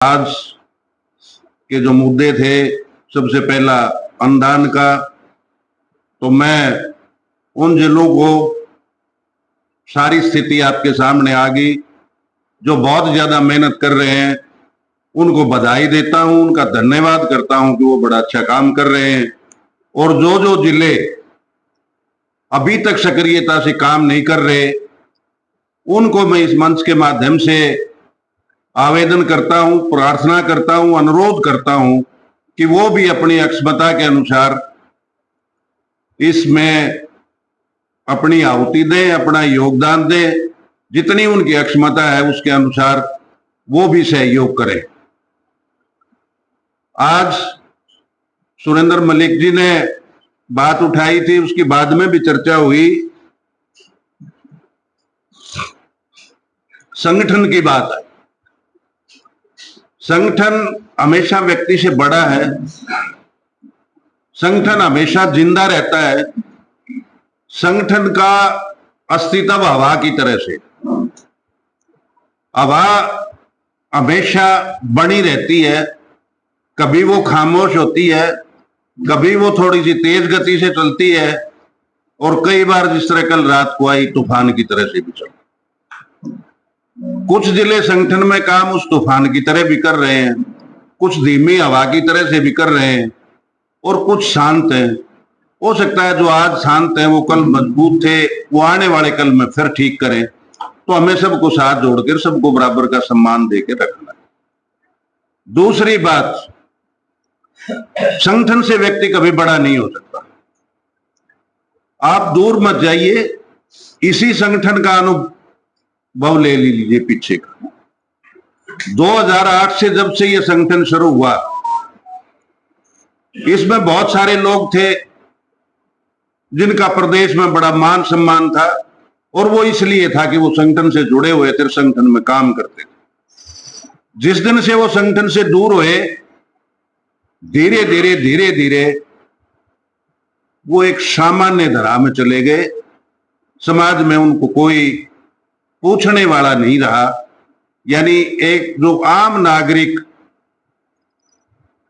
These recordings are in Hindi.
आज के जो मुद्दे थे, सबसे पहला अनुदान का, तो मैं उन जिलों को सारी स्थिति आपके सामने आ गई जो बहुत ज्यादा मेहनत कर रहे हैं, उनको बधाई देता हूं, उनका धन्यवाद करता हूं कि वो बड़ा अच्छा काम कर रहे हैं। और जो जो जिले अभी तक सक्रियता से काम नहीं कर रहे, उनको मैं इस मंच के माध्यम से आवेदन करता हूं, प्रार्थना करता हूं, अनुरोध करता हूं कि वो भी अपनी अक्षमता के अनुसार इसमें अपनी आहुति दें, अपना योगदान दें। जितनी उनकी अक्षमता है उसके अनुसार वो भी सहयोग करें। आज सुरेंद्र मलिक जी ने बात उठाई थी, उसकी बाद में भी चर्चा हुई, संगठन की बात है। संगठन हमेशा व्यक्ति से बड़ा है, संगठन हमेशा जिंदा रहता है। संगठन का अस्तित्व हवा की तरह से, हवा हमेशा बनी रहती है, कभी वो खामोश होती है, कभी वो थोड़ी सी तेज गति से चलती है, और कई बार जिस तरह कल रात को आई तूफान की तरह से भी चलती। कुछ जिले संगठन में काम उस तूफान की तरह भी कर रहे हैं, कुछ धीमी हवा की तरह से भी कर रहे हैं, और कुछ शांत हैं। हो सकता है जो आज शांत हैं वो कल मजबूत थे, वो आने वाले कल में फिर ठीक करें। तो हमें सबको साथ जोड़कर सबको बराबर का सम्मान देकर रखना है। दूसरी बात, संगठन से व्यक्ति कभी बड़ा नहीं हो सकता। आप दूर मत जाइए, इसी संगठन का अनुभव ले लीजिए पीछे का। 2008 से जब से यह संगठन शुरू हुआ, इसमें बहुत सारे लोग थे जिनका प्रदेश में बड़ा मान सम्मान था, और वो इसलिए था कि वो संगठन से जुड़े हुए थे, संगठन में काम करते थे। जिस दिन से वो संगठन से दूर हुए, धीरे धीरे वो एक सामान्य धारा में चले गए। समाज में उनको कोई पूछने वाला नहीं रहा। यानी एक जो आम नागरिक,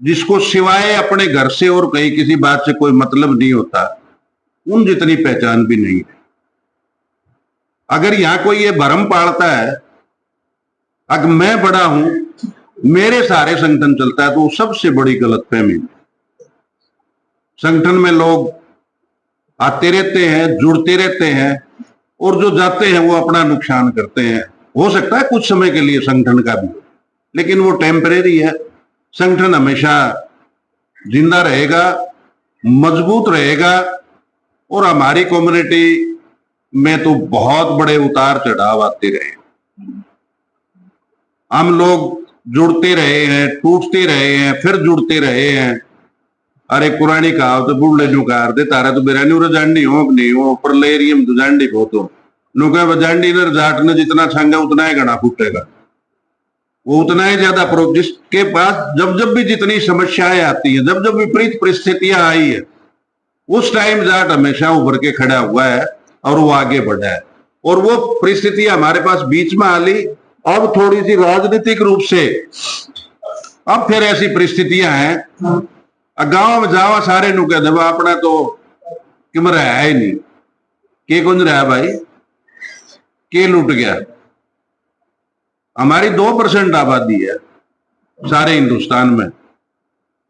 जिसको सिवाय अपने घर से और कहीं किसी बात से कोई मतलब नहीं होता, उन जितनी पहचान भी नहीं है। अगर यहां कोई ये भ्रम पालता है अगर मैं बड़ा हूं, मेरे सारे संगठन चलता है, तो वो सबसे बड़ी गलतफहमी। संगठन में लोग आते रहते हैं, जुड़ते रहते हैं, और जो जाते हैं वो अपना नुकसान करते हैं। हो सकता है कुछ समय के लिए संगठन का भी, लेकिन वो टेम्परेरी है। संगठन हमेशा जिंदा रहेगा, मजबूत रहेगा। और हमारी कम्युनिटी में तो बहुत बड़े उतार चढ़ाव आते रहे, हम लोग जुड़ते रहे हैं, टूटते रहे हैं, फिर जुड़ते रहे हैं। अरे पुरानी कहावत, बुढ़े नु कार दे तारा तो बेरा नहीं जांडी हो नहीं हो, पर लेरियम तो जांडी बहुत हो नुका जांडी ने जाट ने जितना छांगा उतना ही घड़ा फूटेगा, वो उतना ही ज्यादा जिसके पास जब भी जितनी समस्याएं आती हैं, जब विपरीत परिस्थितियां आई है, उस टाइम जाट हमेशा उभर के खड़ा हुआ है और वो आगे बढ़ा है। और वो परिस्थितियां हमारे पास बीच में आ ली। अब थोड़ी सी राजनीतिक रूप से अब फिर ऐसी परिस्थितियां हैं, गांव में जावा सारे नु कह देवा अपना तो किम रहा है नहीं, के कुंज रहा भाई, के लूट गया। हमारी 2% आबादी है सारे हिंदुस्तान में,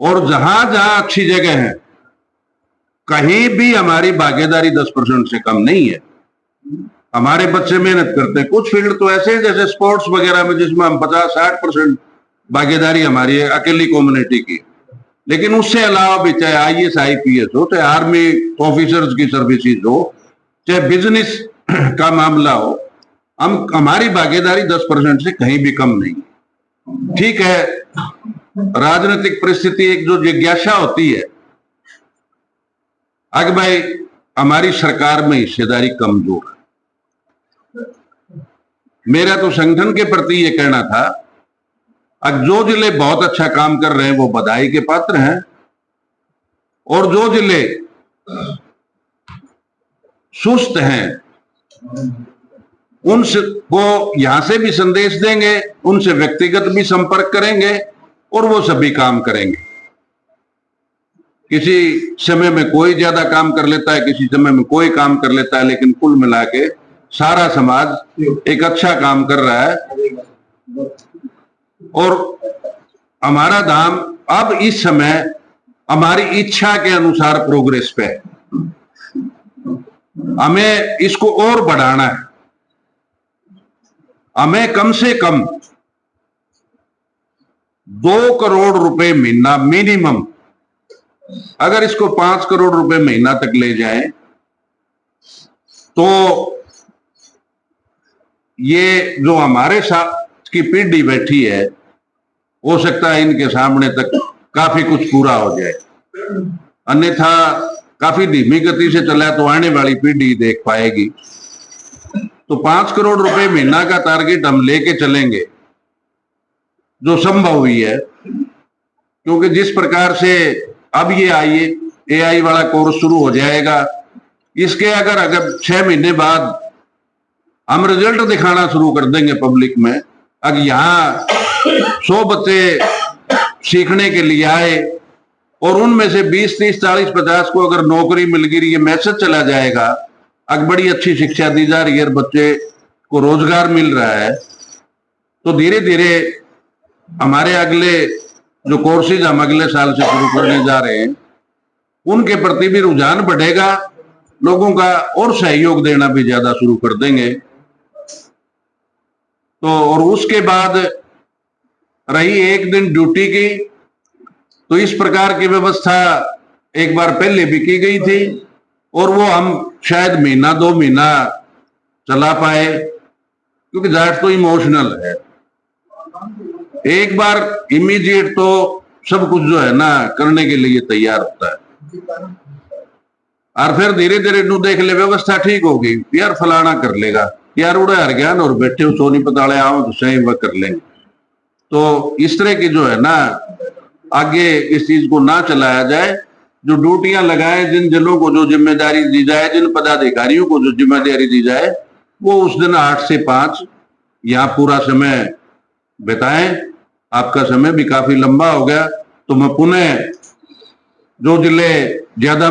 और जहां जहां अच्छी जगह है, कहीं भी हमारी भागीदारी 10% से कम नहीं है। हमारे बच्चे मेहनत करते हैं। कुछ फील्ड तो ऐसे हैं जैसे स्पोर्ट्स वगैरह में, जिसमें हम 50-60% भागीदारी हमारी है अकेली कम्युनिटी की। लेकिन उससे अलावा भी चाहे IAS IPS हो, चाहे आर्मी ऑफिसर्स की सर्विसेज हो, चाहे बिजनेस का मामला हो, हमारी भागीदारी 10% से कहीं भी कम नहीं। ठीक है, राजनीतिक परिस्थिति एक जो जिज्ञासा होती है, अगर भाई हमारी सरकार में हिस्सेदारी कमजोर है। मेरा तो संगठन के प्रति ये कहना था, अब जो जिले बहुत अच्छा काम कर रहे हैं वो बधाई के पात्र हैं, और जो जिले सुस्त हैं उनको यहां से भी संदेश देंगे, उनसे व्यक्तिगत भी संपर्क करेंगे और वो सभी काम करेंगे। किसी समय में कोई ज्यादा काम कर लेता है, किसी समय में कोई काम कर लेता है, लेकिन कुल मिला के सारा समाज एक अच्छा काम कर रहा है। और हमारा धाम अब इस समय हमारी इच्छा के अनुसार प्रोग्रेस पे है। हमें इसको और बढ़ाना है। हमें कम से कम 2 करोड़ रुपए महीना मिनिमम, अगर इसको 5 करोड़ रुपए महीना तक ले जाए तो ये जो हमारे साथ की पीढ़ी बैठी है, हो सकता है इनके सामने तक काफी कुछ पूरा हो जाए। अन्यथा काफी धीमी गति से चला तो आने वाली पीढ़ी देख पाएगी। तो 5 करोड़ रुपए महीना का टारगेट हम लेके चलेंगे, जो संभव हुई है। क्योंकि जिस प्रकार से अब ये AI वाला कोर्स शुरू हो जाएगा, इसके अगर 6 महीने बाद हम रिजल्ट दिखाना शुरू कर देंगे पब्लिक में, अगर यहाँ 100 बच्चे सीखने के लिए आए और उनमें से 20, 30, 40, 50 को अगर नौकरी मिल गई, ये मैसेज चला जाएगा, अगर बड़ी अच्छी शिक्षा दी जा रही है, बच्चे को रोजगार मिल रहा है, तो धीरे धीरे हमारे अगले जो कोर्सेज हम अगले साल से शुरू करने जा रहे हैं, उनके प्रति भी रुझान बढ़ेगा लोगों का, और सहयोग देना भी ज्यादा शुरू कर देंगे। तो और उसके बाद रही एक दिन ड्यूटी की, तो इस प्रकार की व्यवस्था एक बार पहले भी की गई थी और वो हम शायद महीना 2 महीना चला पाए, क्योंकि जाट तो इमोशनल है। एक बार इमीडिएट तो सब कुछ जो है ना करने के लिए तैयार होता है, और फिर धीरे धीरे नू देख ले व्यवस्था ठीक होगी, यार फलाना कर लेगा, यार उड़े हर ज्ञान और बैठे हो सोनी पताले आओ तो सही वह कर लेंगे। तो इस तरह की जो है ना आगे इस चीज को ना चलाया जाए। जो ड्यूटियां लगाए, जिन जिलों को जो जिम्मेदारी दी जाए, जिन पदाधिकारियों को जो जिम्मेदारी दी जाए, वो उस दिन 8 से 5 यहाँ पूरा समय बिताएं। आपका समय भी काफी लंबा हो गया, तो मैं पुनः जो जिले ज्यादा